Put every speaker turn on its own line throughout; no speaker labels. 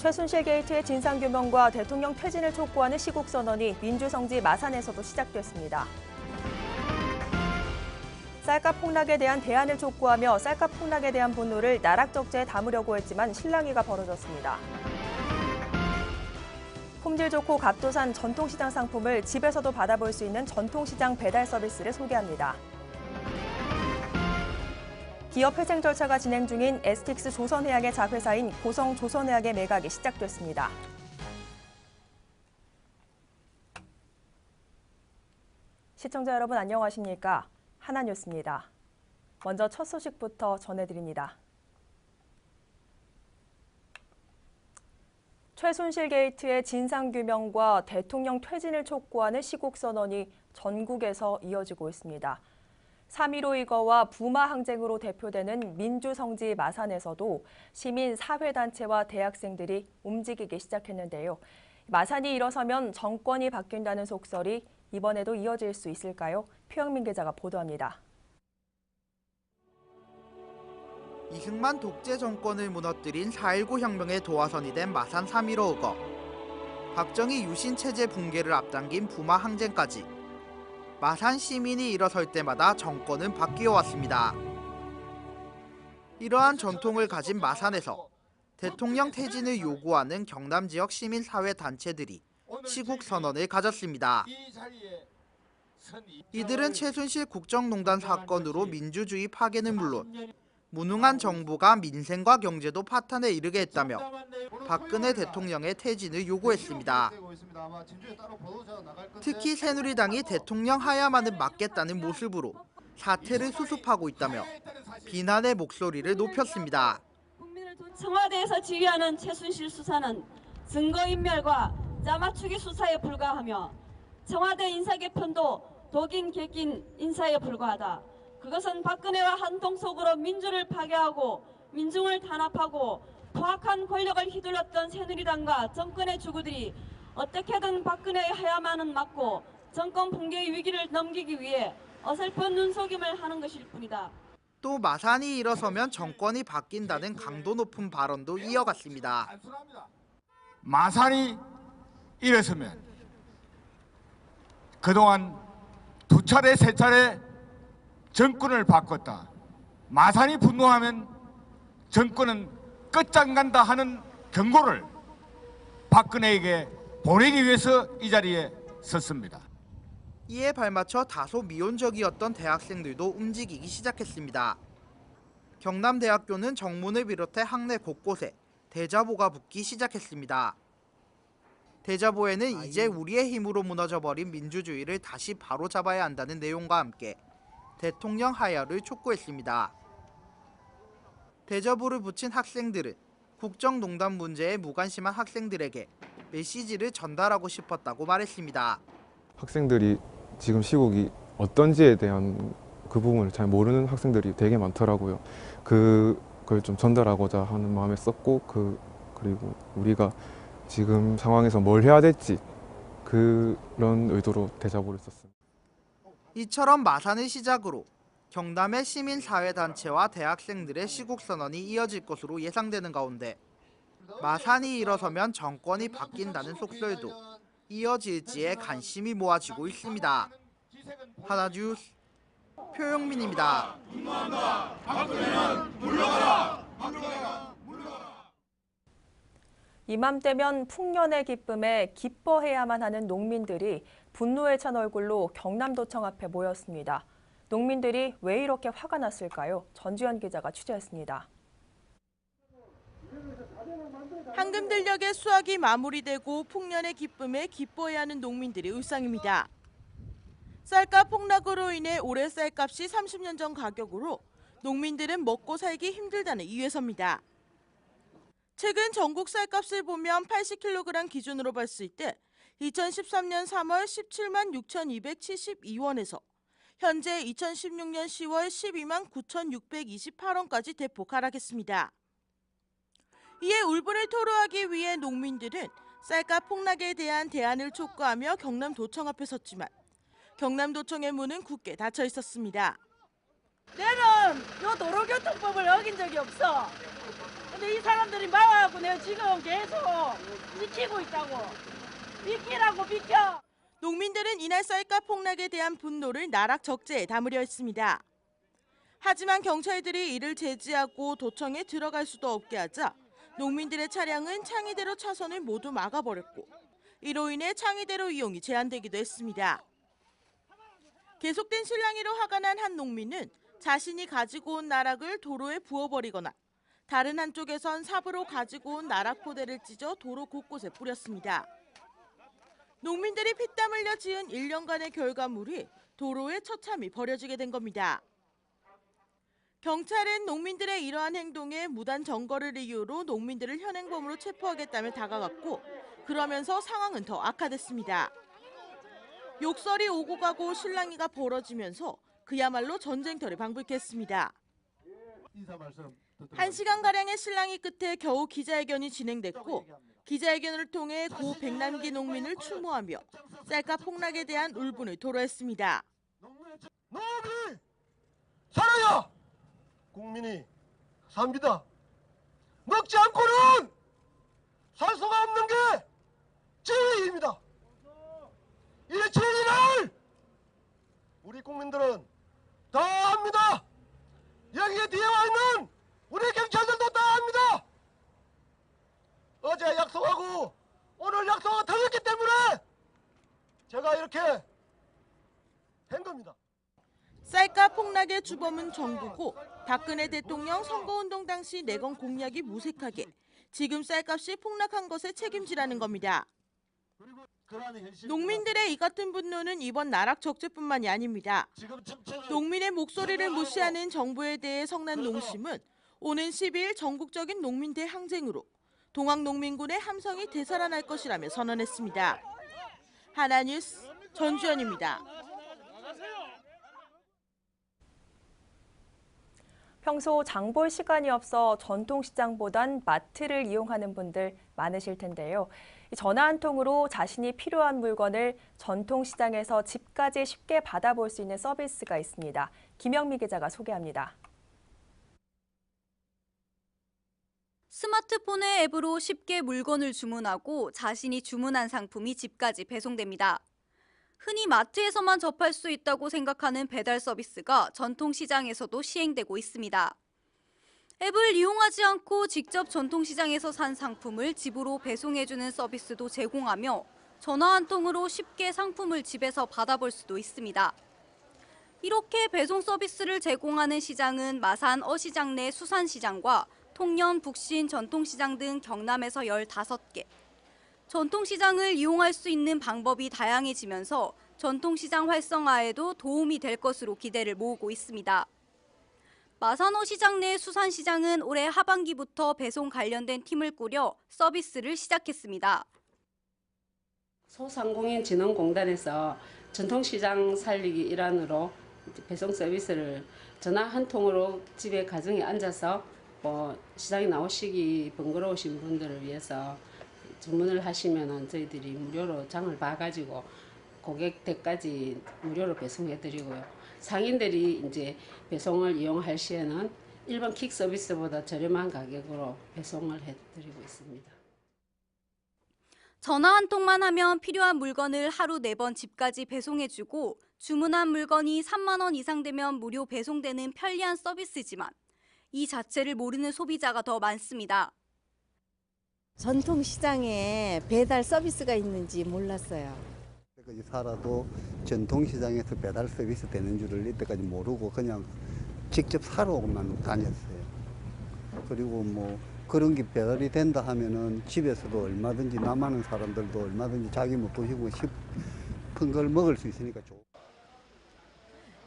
최순실 게이트의 진상규명과 대통령 퇴진을 촉구하는 시국선언이 민주성지 마산에서도 시작됐습니다. 쌀값 폭락에 대한 대안을 촉구하며 쌀값 폭락에 대한 분노를 나락적재에 담으려고 했지만 실랑이가 벌어졌습니다. 품질 좋고 값도 산 전통시장 상품을 집에서도 받아볼 수 있는 전통시장 배달 서비스를 소개합니다. 기업 회생 절차가 진행 중인 에스틱스 조선해양의 자회사인 고성 조선해양의 매각이 시작됐습니다. 시청자 여러분 안녕하십니까? 하나뉴스입니다. 먼저 첫 소식부터 전해드립니다. 최순실 게이트의 진상규명과 대통령 퇴진을 촉구하는 시국선언이 전국에서 이어지고 있습니다. 3.15 의거와 부마 항쟁으로 대표되는 민주성지 마산에서도 시민 사회단체와 대학생들이 움직이기 시작했는데요. 마산이 일어서면 정권이 바뀐다는 속설이 이번에도 이어질 수 있을까요? 표영민 기자가 보도합니다.
이승만 독재 정권을 무너뜨린 4.19 혁명의 도화선이 된 마산 3.15 의거, 박정희 유신 체제 붕괴를 앞당긴 부마 항쟁까지 마산 시민이 일어설 때마다 정권은 바뀌어 왔습니다. 이러한 전통을 가진 마산에서 대통령 퇴진을 요구하는 경남 지역 시민사회 단체들이 시국 선언을 가졌습니다. 이들은 최순실 국정농단 사건으로 민주주의 파괴는 물론 무능한 정부가 민생과 경제도 파탄에 이르게 했다며 박근혜 대통령의 퇴진을 요구했습니다. 특히 새누리당이 대통령 하야만은 막겠다는 모습으로 사태를 수습하고 있다며 비난의 목소리를 높였습니다.
청와대에서 지휘하는 최순실 수사는 증거인멸과 짜맞추기 수사에 불과하며 청와대 인사 개편도 독인 객긴 인사에 불과하다. 그것은 박근혜와 한통속으로 민주를 파괴하고 민중을 탄압하고 포악한 권력을 휘둘렀던 새누리당과 정권의 주구들이 어떻게든 박근혜의 하야만은 막고 정권 붕괴의 위기를 넘기기 위해 어설픈 눈속임을 하는 것일 뿐이다.
또 마산이 일어서면 정권이 바뀐다는 강도 높은 발언도 이어갔습니다.
마산이 일어서면 그동안 두 차례 세 차례 정권을 바꿨다. 마산이 분노하면 정권은 끝장간다 하는 경고를 박근혜에게 보내기 위해서 이 자리에 섰습니다.
이에 발맞춰 다소 미온적이었던 대학생들도 움직이기 시작했습니다. 경남대학교는 정문을 비롯해 학내 곳곳에 대자보가 붙기 시작했습니다. 대자보에는 이제 우리의 힘으로 무너져버린 민주주의를 다시 바로잡아야 한다는 내용과 함께 대통령 하야를 촉구했습니다. 대자보를 붙인 학생들은 국정농단 문제에 무관심한 학생들에게 메시지를 전달하고 싶었다고 말했습니다.
학생들이 지금 시국이 어떤지에 대한 그 부분을 잘 모르는 학생들이 되게 많더라고요. 그걸 좀 전달하고자 하는 마음에 썼고 그리고 우리가 지금 상황에서 뭘 해야 될지 그런 의도로 대자보를 썼습니다.
이처럼 마산을 시작으로 경남의 시민사회단체와 대학생들의 시국선언이 이어질 것으로 예상되는 가운데 마산이 일어서면 정권이 바뀐다는 속설도 이어질지에 관심이 모아지고 있습니다. 하나뉴스 표영민입니다.
이맘때면 풍년의 기쁨에 기뻐해야만 하는 농민들이 분노에 찬 얼굴로 경남도청 앞에 모였습니다. 농민들이 왜 이렇게 화가 났을까요? 전주현 기자가 취재했습니다.
황금들녘의 수확이 마무리되고 풍년의 기쁨에 기뻐해야 하는 농민들의 일상입니다. 쌀값 폭락으로 인해 올해 쌀값이 30년 전 가격으로 농민들은 먹고 살기 힘들다는 이유에서입니다. 최근 전국 쌀값을 보면 80kg 기준으로 봤을 때 2013년 3월 17만 6,272원에서 현재 2016년 10월 12만 9,628원까지 대폭 하락했습니다. 이에 울분을 토로하기 위해 농민들은 쌀값 폭락에 대한 대안을 촉구하며 경남도청 앞에 섰지만 경남도청의 문은 굳게 닫혀 있었습니다.
내는 요 도로교통법을 어긴 적이 없어. 근데 이 사람들이 막
비키라고 내가 지금 계속 지키고 있다고. 비키라고 비켜.
농민들은 이날 쌀값 폭락에 대한 분노를 나락 적재에 담으려 했습니다. 하지만 경찰들이 이를 제지하고 도청에 들어갈 수도 없게 하자 농민들의 차량은 창의대로 차선을 모두 막아버렸고 이로 인해 창의대로 이용이 제한되기도 했습니다. 계속된 실랑이로 화가 난 한 농민은 자신이 가지고 온 나락을 도로에 부어버리거나 다른 한쪽에선 삽으로 가지고 온 나락 포대를 찢어 도로 곳곳에 뿌렸습니다. 농민들이 피땀 흘려 지은 1년간의 결과물이 도로에 처참히 버려지게 된 겁니다. 경찰은 농민들의 이러한 행동에 무단 점거를 이유로 농민들을 현행범으로 체포하겠다며 다가갔고 그러면서 상황은 더 악화됐습니다. 욕설이 오고 가고 실랑이가 벌어지면서 그야말로 전쟁터를 방불케했습니다. 1시간가량의 실랑이 끝에 겨우 기자회견이 진행됐고 기자회견을 통해 고 백남기 농민을 추모하며 쌀값 폭락에 대한 울분을 토로했습니다.
농민이 살아야 국민이 삽니다. 먹지 않고는 살 수가 없는 게 진리입니다. 이 진리를 우리 국민들은 다 압니다. 여기에 뒤에 와 있는 우리 경찰들도 다 압니다. 어제 약속하고 오늘 약속이 틀렸기 때문에 제가 이렇게 한 겁니다.
쌀값 폭락의 주범은 정부고 박근혜 대통령 선거운동 당시 내건 공약이 무색하게 지금 쌀값이 폭락한 것에 책임지라는 겁니다. 농민들의 이 같은 분노는 이번 나락 적재뿐만이 아닙니다. 농민의 목소리를 무시하는 정부에 대해 성난 농심은 오는 12일 전국적인 농민 대항쟁으로 동학농민군의 함성이 되살아날 것이라며 선언했습니다. 하나뉴스 전주연입니다.
평소 장 볼 시간이 없어 전통시장보단 마트를 이용하는 분들 많으실 텐데요. 전화 한 통으로 자신이 필요한 물건을 전통시장에서 집까지 쉽게 받아볼 수 있는 서비스가 있습니다. 김영미 기자가 소개합니다.
스마트폰의 앱으로 쉽게 물건을 주문하고 자신이 주문한 상품이 집까지 배송됩니다. 흔히 마트에서만 접할 수 있다고 생각하는 배달 서비스가 전통시장에서도 시행되고 있습니다. 앱을 이용하지 않고 직접 전통시장에서 산 상품을 집으로 배송해주는 서비스도 제공하며 전화 한 통으로 쉽게 상품을 집에서 받아볼 수도 있습니다. 이렇게 배송 서비스를 제공하는 시장은 마산 어시장 내 수산시장과 통영 북신 전통시장 등 경남에서 15개. 전통시장을 이용할 수 있는 방법이 다양해지면서 전통시장 활성화에도 도움이 될 것으로 기대를 모으고 있습니다. 마산어시장 내 수산시장은 올해 하반기부터 배송 관련된 팀을 꾸려 서비스를 시작했습니다.
소상공인진흥공단에서 전통시장 살리기 일환으로 배송 서비스를 전화 한 통으로 집에 가정에 앉아서 시장에 나오시기 번거로우신 분들을 위해서 주문을 하시면 저희들이 무료로 장을 봐가지고 고객 댁까지 무료로 배송해드리고요. 상인들이 이제 배송을 이용할 시에는 일반 킥 서비스보다 저렴한 가격으로 배송을 해드리고 있습니다.
전화 한 통만 하면 필요한 물건을 하루 4번 집까지 배송해주고 주문한 물건이 3만 원 이상 되면 무료 배송되는 편리한 서비스지만 이 자체를 모르는 소비자가 더 많습니다.
전통시장에 배달 서비스가 있는지 몰랐어요.
이때까지 살아도 전통시장에서 배달 서비스 되는 줄을 이때까지 모르고 그냥 직접 사러만 다녔어요. 그리고 그런 게 배달이 된다 하면은 집에서도 얼마든지 남아는 사람들도 얼마든지 자기 먹고 싶은 걸 먹을 수 있으니까 좋고.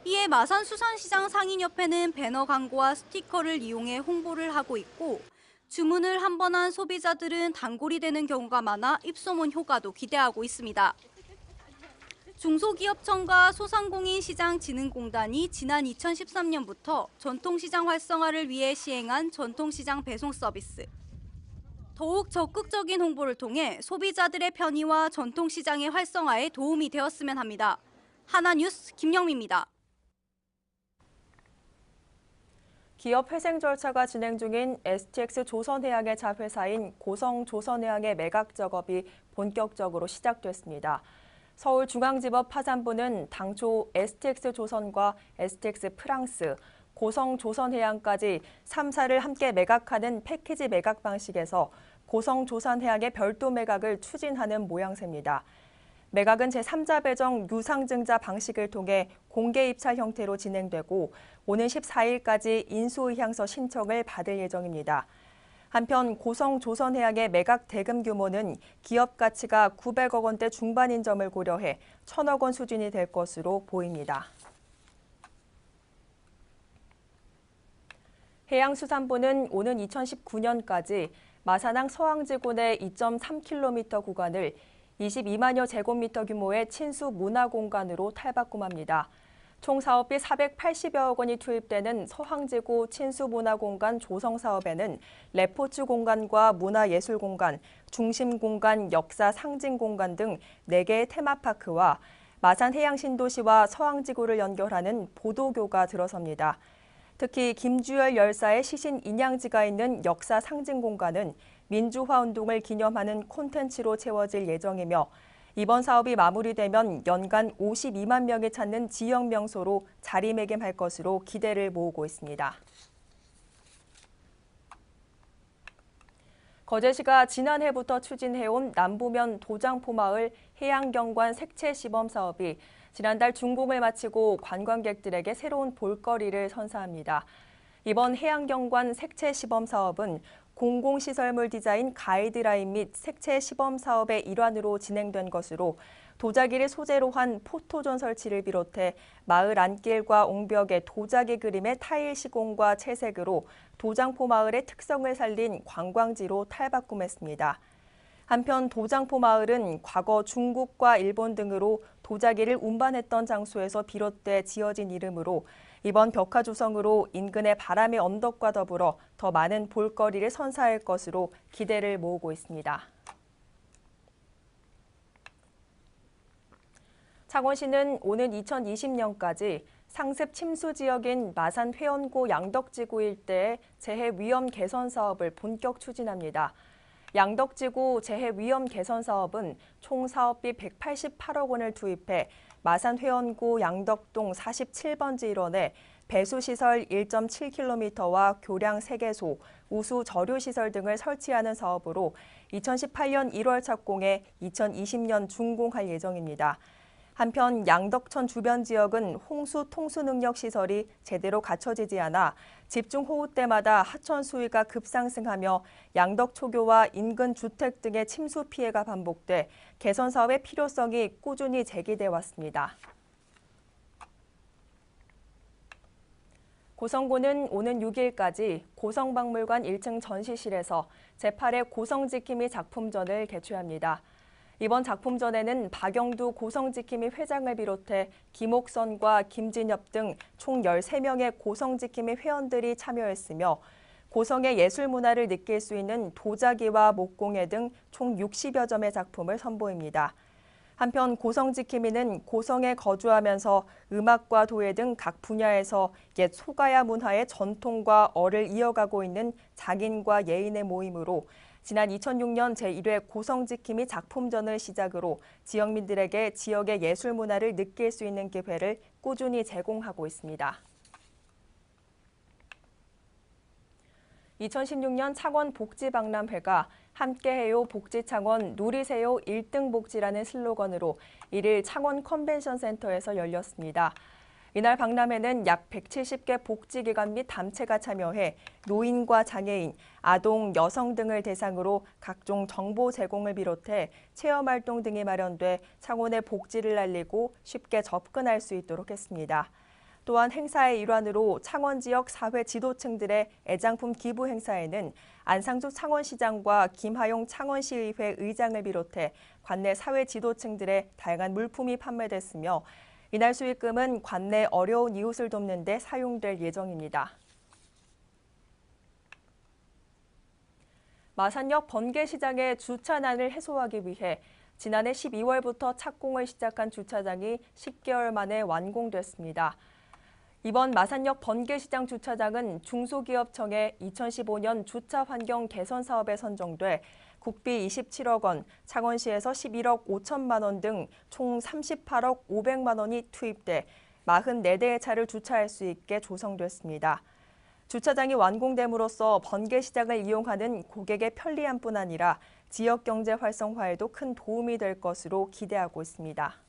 이에 마산수산시장 상인협회는 배너 광고와 스티커를 이용해 홍보를 하고 있고 주문을 한 번 한 소비자들은 단골이 되는 경우가 많아 입소문 효과도 기대하고 있습니다. 중소기업청과 소상공인시장진흥공단이 지난 2013년부터 전통시장 활성화를 위해 시행한 전통시장 배송 서비스. 더욱 적극적인 홍보를 통해 소비자들의 편의와 전통시장의 활성화에 도움이 되었으면 합니다. 하나뉴스 김영미입니다.
기업 회생 절차가 진행 중인 STX 조선해양의 자회사인 고성조선해양의 매각 작업이 본격적으로 시작됐습니다. 서울중앙지법 파산부는 당초 STX 조선과 STX 프랑스, 고성조선해양까지 3사를 함께 매각하는 패키지 매각 방식에서 고성조선해양의 별도 매각을 추진하는 모양새입니다. 매각은 제3자 배정 유상증자 방식을 통해 공개 입찰 형태로 진행되고 오는 14일까지 인수의향서 신청을 받을 예정입니다. 한편 고성조선해양의 매각 대금 규모는 기업 가치가 900억 원대 중반인 점을 고려해 1,000억 원 수준이 될 것으로 보입니다. 해양수산부는 오는 2019년까지 마산항 서항지구내 2.3km 구간을 22만여 제곱미터 규모의 친수 문화공간으로 탈바꿈합니다. 총 사업비 480여억 원이 투입되는 서항지구 친수문화공간 조성사업에는 레포츠 공간과 문화예술공간, 중심공간, 역사상징공간 등 4개의 테마파크와 마산해양신도시와 서항지구를 연결하는 보도교가 들어섭니다. 특히 김주열 열사의 시신 인양지가 있는 역사상징공간은 민주화 운동을 기념하는 콘텐츠로 채워질 예정이며 이번 사업이 마무리되면 연간 52만 명이 찾는 지역 명소로 자리매김할 것으로 기대를 모으고 있습니다. 거제시가 지난해부터 추진해온 남부면 도장포마을 해양경관 색채 시범 사업이 지난달 준공을 마치고 관광객들에게 새로운 볼거리를 선사합니다. 이번 해양경관 색채 시범 사업은 공공시설물 디자인 가이드라인 및 색채 시범 사업의 일환으로 진행된 것으로 도자기를 소재로 한 포토존 설치를 비롯해 마을 안길과 옹벽에 도자기 그림의 타일 시공과 채색으로 도장포 마을의 특성을 살린 관광지로 탈바꿈했습니다. 한편 도장포 마을은 과거 중국과 일본 등으로 도자기를 운반했던 장소에서 비롯돼 지어진 이름으로 이번 벽화 조성으로 인근의 바람의 언덕과 더불어 더 많은 볼거리를 선사할 것으로 기대를 모으고 있습니다. 창원시는 오는 2020년까지 상습 침수 지역인 마산 회원고 양덕지구 일대의 재해 위험 개선 사업을 본격 추진합니다. 양덕지구 재해 위험 개선 사업은 총 사업비 188억 원을 투입해 마산 회원구 양덕동 47번지 일원에 배수시설 1.7km와 교량 3개소, 우수 저류시설 등을 설치하는 사업으로 2018년 1월 착공해 2020년 준공할 예정입니다. 한편 양덕천 주변 지역은 홍수 통수 능력 시설이 제대로 갖춰지지 않아 집중호우 때마다 하천 수위가 급상승하며 양덕 초교와 인근 주택 등의 침수 피해가 반복돼 개선 사업의 필요성이 꾸준히 제기돼 왔습니다. 고성군은 오는 6일까지 고성박물관 1층 전시실에서 제8회 고성지킴이 작품전을 개최합니다. 이번 작품전에는 박영두 고성지킴이 회장을 비롯해 김옥선과 김진엽 등 총 13명의 고성지킴이 회원들이 참여했으며 고성의 예술 문화를 느낄 수 있는 도자기와 목공예 등 총 60여 점의 작품을 선보입니다. 한편 고성지킴이는 고성에 거주하면서 음악과 도예 등 각 분야에서 옛 소가야 문화의 전통과 얼을 이어가고 있는 장인과 예인의 모임으로 지난 2006년 제1회 고성지킴이 작품전을 시작으로 지역민들에게 지역의 예술 문화를 느낄 수 있는 기회를 꾸준히 제공하고 있습니다. 2016년 창원 복지박람회가 함께해요 복지창원 누리세요 1등 복지라는 슬로건으로 1일 창원 컨벤션센터에서 열렸습니다. 이날 박람회는 약 170개 복지기관 및 단체가 참여해 노인과 장애인, 아동, 여성 등을 대상으로 각종 정보 제공을 비롯해 체험활동 등이 마련돼 창원의 복지를 알리고 쉽게 접근할 수 있도록 했습니다. 또한 행사의 일환으로 창원 지역 사회 지도층들의 애장품 기부 행사에는 안상주 창원시장과 김하용 창원시의회 의장을 비롯해 관내 사회 지도층들의 다양한 물품이 판매됐으며 이날 수익금은 관내 어려운 이웃을 돕는 데 사용될 예정입니다. 마산역 번개시장의 주차난을 해소하기 위해 지난해 12월부터 착공을 시작한 주차장이 10개월 만에 완공됐습니다. 이번 마산역 번개시장 주차장은 중소기업청의 2015년 주차 환경 개선 사업에 선정돼 국비 27억 원, 창원시에서 11억 5천만 원 등 총 38억 500만 원이 투입돼 44대의 차를 주차할 수 있게 조성됐습니다. 주차장이 완공됨으로써 번개시장을 이용하는 고객의 편리함뿐 아니라 지역 경제 활성화에도 큰 도움이 될 것으로 기대하고 있습니다.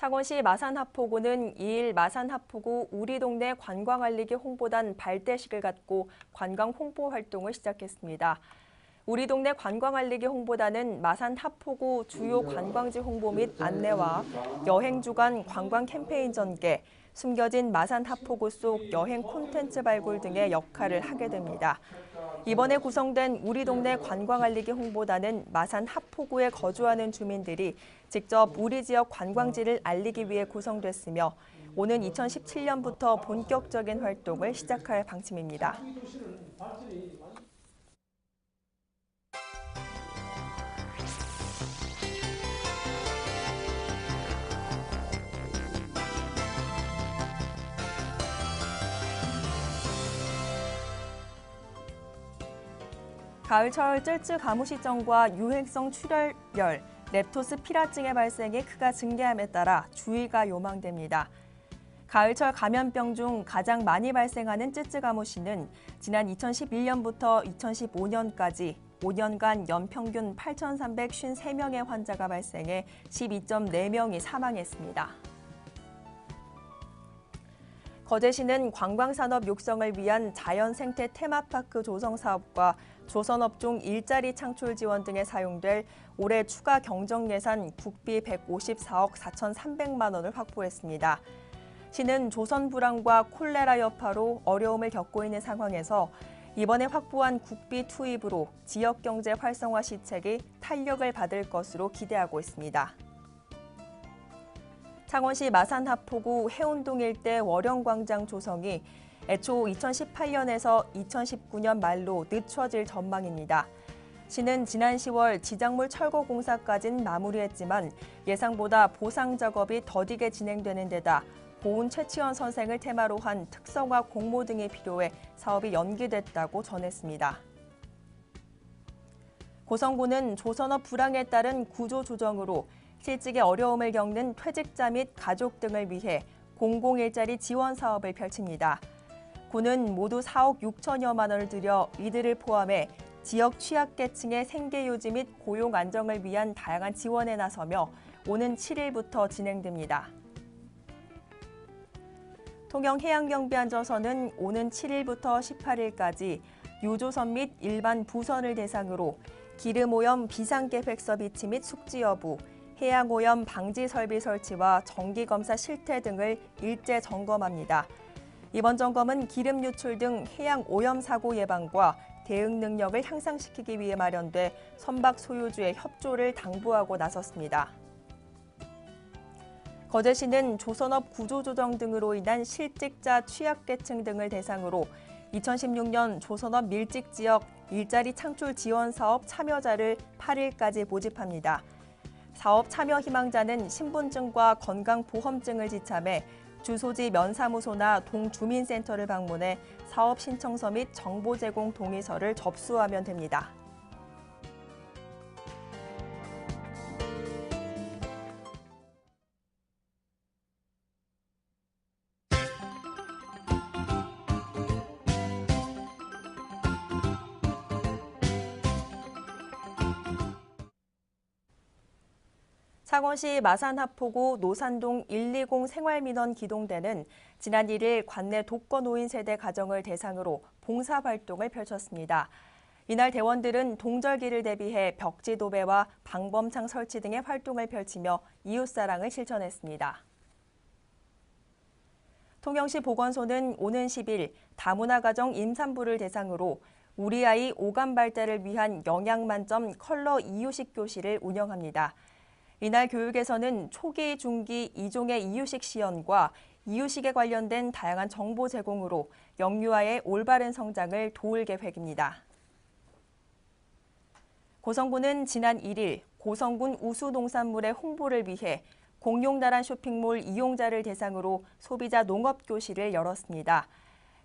창원시 마산하포구는 2일 마산하포구 우리 동네 관광 알리기 홍보단 발대식을 갖고 관광 홍보 활동을 시작했습니다. 우리 동네 관광 알리기 홍보단은 마산하포구 주요 관광지 홍보 및 안내와 여행 주간 관광 캠페인 전개, 숨겨진 마산하포구 속 여행 콘텐츠 발굴 등의 역할을 하게 됩니다. 이번에 구성된 우리 동네 관광 알리기 홍보단은 마산 하포구에 거주하는 주민들이 직접 우리 지역 관광지를 알리기 위해 구성됐으며 오는 2017년부터 본격적인 활동을 시작할 방침입니다. 가을철 찔찔 가무 시점과 유행성 출혈열, 렙토스피라증의 발생이 크가 증가함에 따라 주의가 요망됩니다. 가을철 감염병 중 가장 많이 발생하는 쯔쯔가무시는 지난 2011년부터 2015년까지 5년간 연평균 8,353명의 환자가 발생해 12.4명이 사망했습니다. 거제시는 관광산업 육성을 위한 자연생태 테마파크 조성 사업과 조선업종 일자리 창출 지원 등에 사용될 올해 추가 경정 예산 국비 154억 4,300만 원을 확보했습니다. 시는 조선 불황과 콜레라 여파로 어려움을 겪고 있는 상황에서 이번에 확보한 국비 투입으로 지역 경제 활성화 시책이 탄력을 받을 것으로 기대하고 있습니다. 창원시 마산하포구 해운동 일대 월영광장 조성이 애초 2018년에서 2019년 말로 늦춰질 전망입니다. 시는 지난 10월 지작물 철거 공사까지는 마무리했지만 예상보다 보상 작업이 더디게 진행되는 데다 고운 최치원 선생을 테마로 한 특성화 공모 등이 필요해 사업이 연기됐다고 전했습니다. 고성군은 조선업 불황에 따른 구조조정으로 실직의 어려움을 겪는 퇴직자 및 가족 등을 위해 공공일자리 지원 사업을 펼칩니다. 군은 모두 4억 6천여만 원을 들여 이들을 포함해 지역 취약계층의 생계유지 및 고용 안정을 위한 다양한 지원에 나서며 오는 7일부터 진행됩니다. 통영해양경비안전선은 오는 7일부터 18일까지 유조선 및 일반 부선을 대상으로 기름오염 비상계획서 비치 및 숙지 여부, 해양오염 방지 설비 설치와 정기검사 실태 등을 일제 점검합니다. 이번 점검은 기름 유출 등 해양 오염 사고 예방과 대응 능력을 향상시키기 위해 마련돼 선박 소유주의 협조를 당부하고 나섰습니다. 거제시는 조선업 구조조정 등으로 인한 실직자 취약계층 등을 대상으로 2016년 조선업 밀직지역 일자리 창출 지원 사업 참여자를 8일까지 모집합니다. 사업 참여 희망자는 신분증과 건강보험증을 지참해 주소지 면사무소나 동주민센터를 방문해 사업 신청서 및 정보 제공 동의서를 접수하면 됩니다. 창원시 마산하포구 노산동 120 생활민원 기동대는 지난 1일 관내 독거노인 세대 가정을 대상으로 봉사활동을 펼쳤습니다. 이날 대원들은 동절기를 대비해 벽지 도배와 방범창 설치 등의 활동을 펼치며 이웃사랑을 실천했습니다. 통영시 보건소는 오는 10일 다문화 가정 임산부를 대상으로 우리 아이 오감 발달을 위한 영양 만점 컬러 이유식 교실을 운영합니다. 이날 교육에서는 초기, 중기, 2종의 이유식 시연과 이유식에 관련된 다양한 정보 제공으로 영유아의 올바른 성장을 도울 계획입니다. 고성군은 지난 1일 고성군 우수농산물의 홍보를 위해 공룡 나란 쇼핑몰 이용자를 대상으로 소비자 농업 교실을 열었습니다.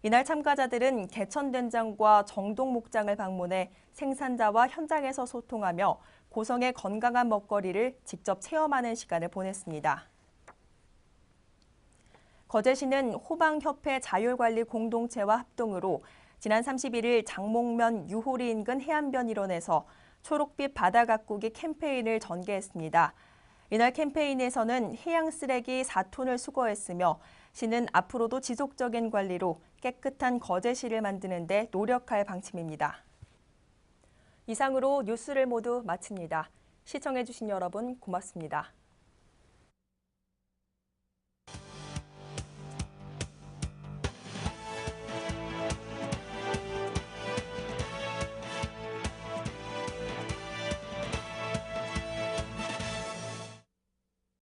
이날 참가자들은 개천된장과 정동 목장을 방문해 생산자와 현장에서 소통하며 고성의 건강한 먹거리를 직접 체험하는 시간을 보냈습니다. 거제시는 호방협회 자율관리 공동체와 합동으로 지난 31일 장목면 유호리 인근 해안변 일원에서 초록빛 바다 가꾸기 캠페인을 전개했습니다. 이날 캠페인에서는 해양 쓰레기 4톤을 수거했으며 시는 앞으로도 지속적인 관리로 깨끗한 거제시를 만드는 데 노력할 방침입니다. 이상으로 뉴스를 모두 마칩니다. 시청해주신 여러분 고맙습니다.